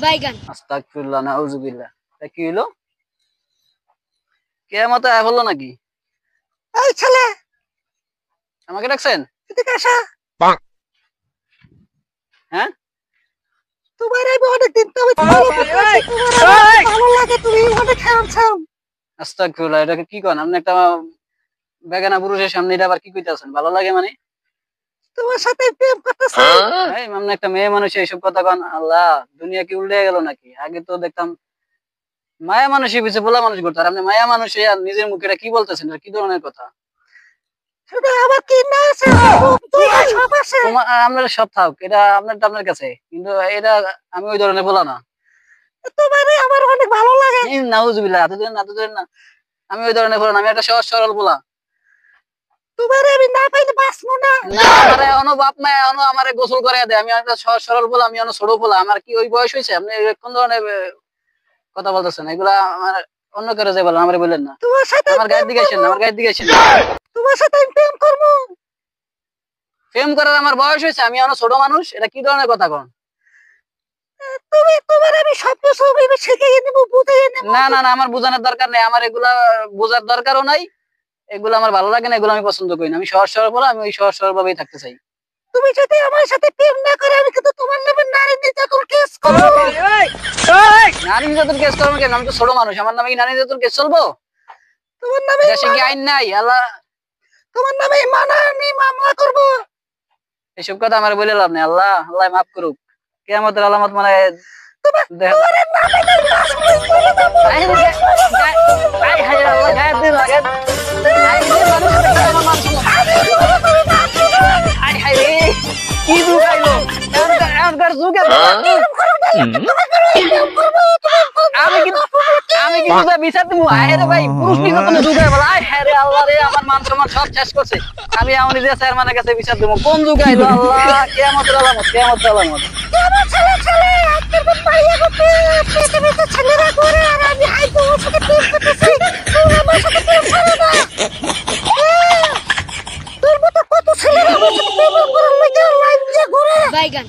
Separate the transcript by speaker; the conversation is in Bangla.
Speaker 1: বাইগান।
Speaker 2: আস্তাগফিরুল্লাহ নাউযুবিল্লাহ। কি হলো? কিয়ামত আয়া বললো নাকি?
Speaker 3: এই ছেলে,
Speaker 2: আমাকে ডাকছেন?
Speaker 3: এদিকে আসো।
Speaker 2: হ্যাঁ,
Speaker 3: তোমার আমি অনেকদিন তো ফলো করতেছি, তোমার আমার ভালো লাগে, তুমি অনেক হ্যান্ডসাম।
Speaker 2: আস্তাগফিরুল্লাহ। এটাকে কি কন? আপনি একটা বেগানা পুরুষের সামনে এটা আবার কি কইতাছেন? ভালো লাগে মানে?
Speaker 3: তোমার সাথে প্রেম করতেছি।
Speaker 2: এই আপনি একটা মেয়ে মানুষ এইসব কথা কন? আল্লাহ, দুনিয়া কি উল্টে গেল নাকি? আগে তো দেখতাম মায়া মানুষই পিছে পোলা মানুষ করতো, আর আপনি মায়া মানুষ আর নিজের মুখে এটা কি বলতেছেন? এটা কি ধরনের কথা?
Speaker 3: সেটা আবার কি না আছে, তুই সব আছে।
Speaker 2: আপনার সব থাক, এটা আপনারটা আপনার কাছে, কিন্তু এটা আমি ওই ধরনের পোলা না।
Speaker 3: তোমারে আমার অনেক ভালো লাগে।
Speaker 2: নাউজুবিল্লাহ, এত ধরেন না, এত ধরেন না। আমি ওই ধরনের পোলা না, আমি একটা সহজ সরল পোলা।
Speaker 3: তোমারে আমি না পাইলে বাঁচবো না।
Speaker 2: না, আমারে এখনো বাপ মা এখনো আমারে গোসল করে দেয়। আমি একটা সহজ সরল পোলা, আমি এখনো ছোট পোলা। আমার কি ওই বয়স হয়েছে? আপনি কোন ধরনের কথা বলতেছেন? এগুলা আমার অন্য কারো যে বলেন, আমারে বললেন না।
Speaker 3: তোমার সাথে
Speaker 2: আমার গায়ের দিকে আসেন না, আমার গায়ের দিকে আসেন না।
Speaker 3: তোমার সাথে আমি প্রেম করবো।
Speaker 2: প্রেম করার আমার বয়স হয়েছে? আমি এখনো ছোট মানুষ? এটা কি ধরনের কথা কন?
Speaker 3: তোমার আমি সব কিছু শিখিয়ে নেবো, বুঝিয়ে নেবো।
Speaker 2: না না না, আমার বোঝানোর দরকার নেই, আমার এগুলা বোঝার দরকারও নাই। এগুলো আমার ভালো লাগে না, এগুলো আমি পছন্দ করি না। আমি সহজ সরল বলে, আমি ওই সহজ সরল ভাবেই থাকতে চাই।
Speaker 3: তুমি যদি আমার সাথে প্রেম না করে, আমি কিন্তু তোমার নামে নারী নির্যাতন কেস করবো।
Speaker 2: নারী নির্যাতন কেস করবো কেন? আমি তো ছোট মানুষ, আমার নামে কি নারী নির্যাতন কেস চলবো?
Speaker 3: তোমার নামে
Speaker 2: দেশে কি আইন নাই? আল্লাহ,
Speaker 3: তোমার নামে মানহানি মামলা করবো।
Speaker 2: এসব কথা আমার বলে লাভ নেই। আল্লাহ আল্লাহ মাফ করুক। কিয়ামতের আলামত মানে কি যুগাইলো এখনকার যুগে। আমি কিন্তু বিচার দিব। আয় রে ভাই, পুরুষ নির্যাতন যুগাই বলা। আয় হ্যাঁ রে আল্লাহ রে, আমার মান সম্মান সব শেষ করছে। আমি এমন যে চেয়ারম্যানের কাছে বিচার দেবো। কোন যুগাইলো আল্লাহ? কিয়ামতের আলামত, কিয়ামতের আলামত।
Speaker 3: ছেলেরা করে আর আমি তোমার সাথে প্রেম করতেছি, তুমি আমার সাথে প্রেম করো না। তোর মতো কত ছেলেরা আমার সাথে প্রেম করার লাগে লাইন দিয়ে ঘুরে।
Speaker 1: বাইগান।